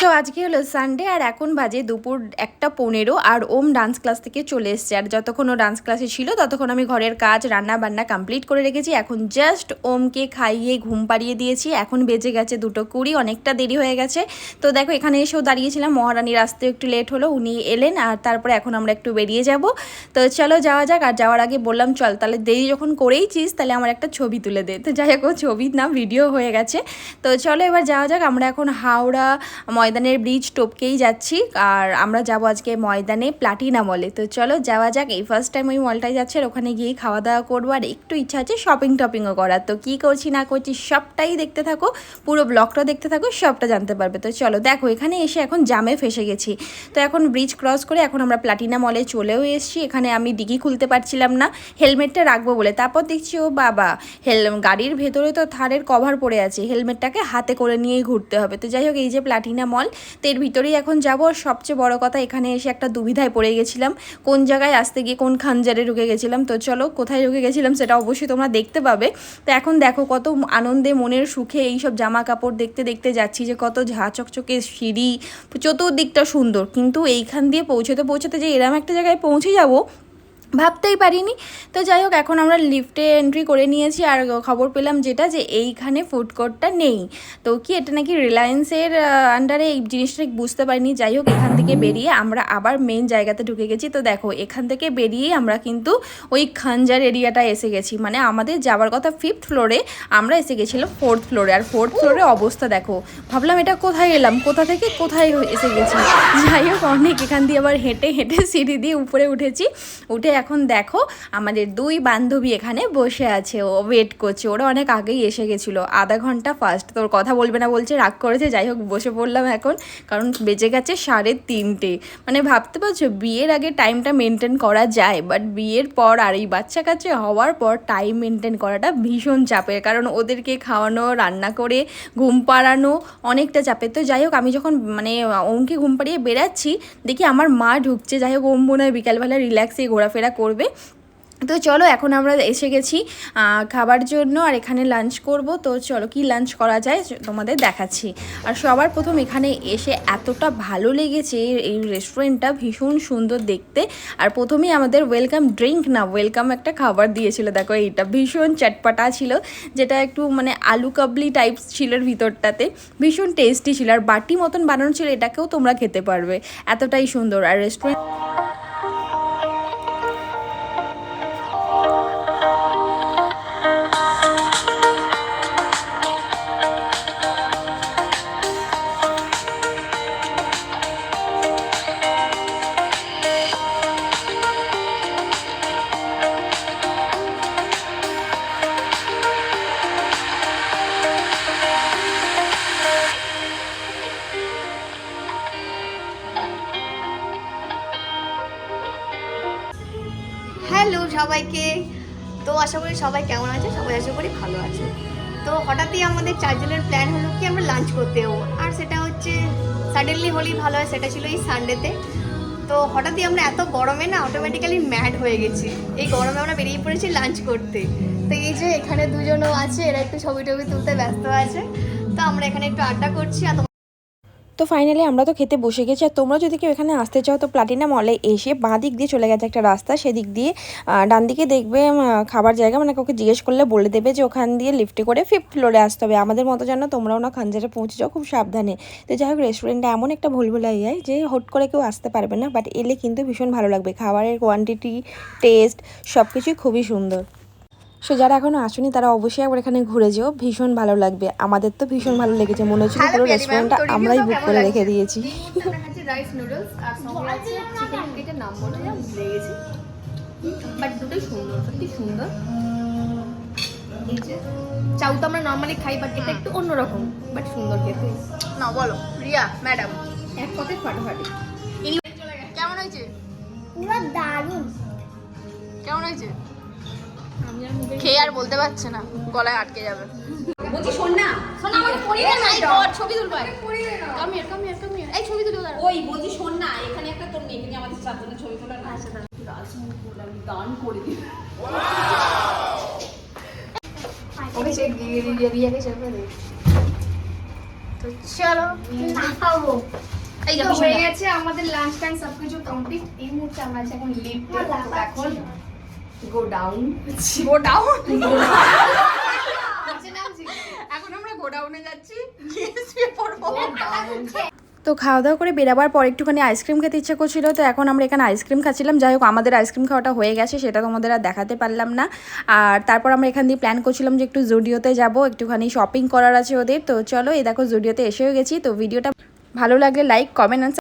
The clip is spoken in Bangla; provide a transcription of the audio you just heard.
সো আজকে হলো সানডে আর এখন বাজে দুপুর 1:15 আর ওম ডান্স ক্লাস থেকে চলে এসছে। আর যতক্ষণ ও ডান্স ক্লাসে ছিল ততক্ষণ আমি ঘরের কাজ রান্না বান্না কমপ্লিট করে রেখেছি। এখন জাস্ট ওমকে খাইয়ে ঘুম পাড়িয়ে দিয়েছি। এখন বেজে গেছে 2:20, অনেকটা দেরি হয়ে গেছে। তো দেখো এখানে এসেও দাঁড়িয়েছিলাম, মহারানীর আসতে একটু লেট হলো, উনি এলেন আর তারপরে এখন আমরা একটু বেরিয়ে যাব। তো চলো যাওয়া যাক। আর যাওয়ার আগে বললাম চল তাহলে দেরি যখন করেইছিস তাহলে আমার একটা ছবি তুলে দে। তো যাই হোক ছবি না ভিডিও হয়ে গেছে। তো চলো এবার যাওয়া যাক। আমরা এখন হাওড়া ময়দানের ব্রিজ টপকেই যাচ্ছি আর আমরা যাব আজকে ময়দানে প্লাটিনা মলে। তো চলো যাওয়া যাক। এই ফার্স্ট টাইম ওই মলটায় যাচ্ছি আর ওখানে গিয়ে খাওয়া দাওয়া করবো আর একটু ইচ্ছা আছে শপিং টপিংও করার। তো কী করছি না করছি সবটাই দেখতে থাকো, পুরো ব্লগটা দেখতে থাকো, সবটা জানতে পারবে। তো চলো দেখো এখানে এসে এখন জামে ফেসে গেছি। তো এখন ব্রিজ ক্রস করে এখন আমরা প্লাটিনা মলে চলেও এসেছি। এখানে আমি ডিগি খুলতে পারছিলাম না হেলমেটটা রাখবো বলে, তারপর দেখছি ও বাবা গাড়ির ভেতরে তো থারের কভার পড়ে আছে, হেলমেটটাকে হাতে করে নিয়েই ঘুরতে হবে। তো যাই হোক এই যে প্লাটিনা মল, তো এর ভিতরেই এখন যাবো। আর সবচেয়ে বড় কথা এখানে এসে একটা দুবিধায় পড়ে গেছিলাম, কোন জায়গায় আসতে গিয়ে কোন খানজারে ঢুকে গেছিলাম। তো চলো কোথায় ঢুকে গেছিলাম সেটা অবশ্যই তোমরা দেখতে পাবে। তো এখন দেখো কত আনন্দে মনের সুখে এইসব জামা কাপড় দেখতে দেখতে যাচ্ছি, যে কত ঝা চকচকে সিঁড়ি, চতুর্দিকটা সুন্দর। কিন্তু এইখান দিয়ে পৌঁছতে পৌঁছতে যে এরম একটা জায়গায় পৌঁছে যাবো ভাবতেই পারিনি। তো যাই হোক এখন আমরা লিফটে এন্ট্রি করে নিয়েছি আর খবর পেলাম যেটা যে এইখানে ফুড কোর্টটা নেই। তো কি এটা নাকি রিলায়েন্সের আন্ডারে, এই জিনিসটা বুঝতে পারিনি। যাই হোক এখান থেকে বেরিয়ে আমরা আবার মেন জায়গাতে ঢুকে গেছি। তো দেখো এখান থেকে বেরিয়ে আমরা কিন্তু ওই খানজার এরিয়াটা এসে গেছি, মানে আমাদের যাওয়ার কথা 5th ফ্লোরে, আমরা এসে গেছিলাম 4th ফ্লোরে। আর 4th ফ্লোরে অবস্থা দেখো, ভাবলাম এটা কোথায় এলাম, কোথা থেকে কোথায় এসে গেছি। যাই হোক অনেক এখান দিয়ে আবার হেঁটে হেঁটে সিঁড়ি দিয়ে উপরে উঠেছি। উঠে এখন দেখো আমাদের দুই বান্ধবী এখানে বসে আছে, ও ওয়েট করছে। ওরা অনেক আগেই এসে গেছিলো, আধা ঘন্টা ফার্স্ট। তোর কথা বলবে না বলছে, রাগ করেছে। যাই হোক বসে পড়লাম এখন, কারণ বেজে গেছে 3:30। মানে ভাবতে পারছো বিয়ের আগে টাইমটা মেনটেন করা যায়, বাট বিয়ের পর আর এই বাচ্চা কাচ্চা হওয়ার পর টাইম মেনটেন করাটা ভীষণ চাপের, কারণ ওদেরকে খাওয়ানো, রান্না করে ঘুম পাড়ানো অনেকটা চাপের। তো যাই হোক আমি যখন মানে ওমকে ঘুম পাড়িয়ে বেরাচ্ছি দেখি আমার মা ঢুকছে। যাই হোক ওম মনে হয় বিকালবেলা রিল্যাক্সে ঘোরাফেরা করবে। তো চলো এখন আমরা এসে গেছি খাবার জন্য আর এখানে লাঞ্চ করব। তো চলো কি লাঞ্চ করা যায় তোমাদের দেখাচ্ছি। আর সবার প্রথম এখানে এসে এতটা ভালো লেগেছে, এই রেস্টুরেন্টটা ভীষণ সুন্দর দেখতে। আর প্রথমেই আমাদের ওয়েলকাম ড্রিঙ্ক না ওয়েলকাম একটা খাবার দিয়েছিল। দেখো এইটা ভীষণ চটপাটা ছিল, যেটা একটু মানে আলু কাবলি টাইপস ছিল ভিতরটাতে, ভীষণ টেস্টি ছিল। আর বাটি মতন বানানো ছিল, এটাকেও তোমরা খেতে পারবে, এতটাই সুন্দর। আর রেস্টুরেন্ট হ্যালো সবাইকে। তো আশা করি সবাই কেমন আছে, সবাই আশা করি ভালো আছে। তো হঠাৎই আমাদের 4 জনের প্ল্যান হলো কি আমরা লাঞ্চ করতে যাবো, আর সেটা হচ্ছে সাডেনলি হলেই ভালো হয়, সেটা ছিল এই সানডেতে। তো হঠাৎই আমরা এত গরমে না অটোমেটিক্যালি ম্যাড হয়ে গেছি, এই গরমে আমরা বেরিয়ে পড়েছি লাঞ্চ করতে। তো এই যে এখানে দুজনও আছে, এরা একটু ছবি টবি তুলতে ব্যস্ত আছে। তো আমরা এখানে একটু আড্ডা করছি। আর তো ফাইনালি আমরা তো খেতে বসে গেছি। আর তোমরা যদি কেউ এখানে আসতে চাও তো প্লাটিনা মলে এসে বাঁ দিক দিয়ে চলে গেছে একটা রাস্তা, সেদিক দিয়ে ডান দিকে দেখবে খাবার জায়গা, মানে কাউকে জিজ্ঞেস করলে বলে দেবে যে ওখান দিয়ে লিফটে করে 5th ফ্লোরে আসতে হবে। আমাদের মতো যেন তোমরাও না খানজারে পৌঁছে যাও খুব সাবধানে। তো যাই হোক রেস্টুরেন্টটা এমন একটা ভুলভুলাইয়ায় যে হট করে কেউ আসতে পারবে না, বাট এলে কিন্তু ভীষণ ভালো লাগবে। খাবারের কোয়ান্টিটি, টেস্ট সব কিছুই খুবই সুন্দর। সো যারা এখনও আসেনি তারা অবশ্যই একবার এখানে ঘুরে যেও, ভীষণ ভালো লাগবে। আমাদের তো ভীষণ ভালো লেগেছে, মনে হচ্ছিল পুরো রেস্টুরেন্টটা আমরাই বুক করে রেখে দিয়েছি। রাইস নুডলস আর সঙ্গে আছে চিকেন, এটার নাম বলে ভুলে গেছি, বাট দুটোই সুন্দর, সত্যি সুন্দর। এই যে চাউ তো আমরা নর্মালি খাই, বাট এটা একটু অন্যরকম, বাট সুন্দর খেতে। না বলো রিয়া ম্যাডাম, এক কথায় ফাটাফাটি। কেমন হয়েছে? পুরো দারুণ। কেমন হয়েছে? খেয়ে আর বলতে পারছে না, গলায় আটকে যাবে। বলছি শোন না, শোন না, আমাকে পড়িয়ে না তোর ছবি তুলবো, পড়িয়ে না। Come here come here come here, এই ছবি তুলে দাঁড়া। ওই বলছি শোন না, এখানে একটা তোর মেয়েকে নিয়ে আমাদের চারজনের ছবি তোলা না। আচ্ছা দাঁড়া, রাজমুখ বলে আমি দান করে দিই। ওকে চেক দিয়ে রিয়াকে চেক করে দে। তো চলো নামাবো এই তো হয়ে গেছে আমাদের লাঞ্চ টাইম সবকিছু কমপ্লিট। এই মুহূর্তে আমরা আছি এখন লিফটে। এখন গো ডাউন গোডাউন নিচে নামছি এখন আমরা গোডাউনে যাচ্ছি গিয়ে শুয়ে পড়বো। তো খাওয়া দাওয়া করে বেরাবার পর একটুখানি আইসক্রিম খেতে ইচ্ছা করছিল, তো এখন আমরা এখানে আইসক্রিম খাচ্ছিলাম। যাই হোক আমাদের আইসক্রিম খাওয়াটা হয়ে গেছে, সেটা তোমাদের আর দেখাতে পারলাম না। আর তারপর আমরা এখান দিয়ে প্ল্যান করছিলাম যে একটু জুডিওতে যাব, একটুখানি শপিং করার আছে ওদের। তো চলো এই দেখো জুডিওতে এসেও গেছি। তো ভিডিওটা ভালো লাগলে লাইক কমেন্ট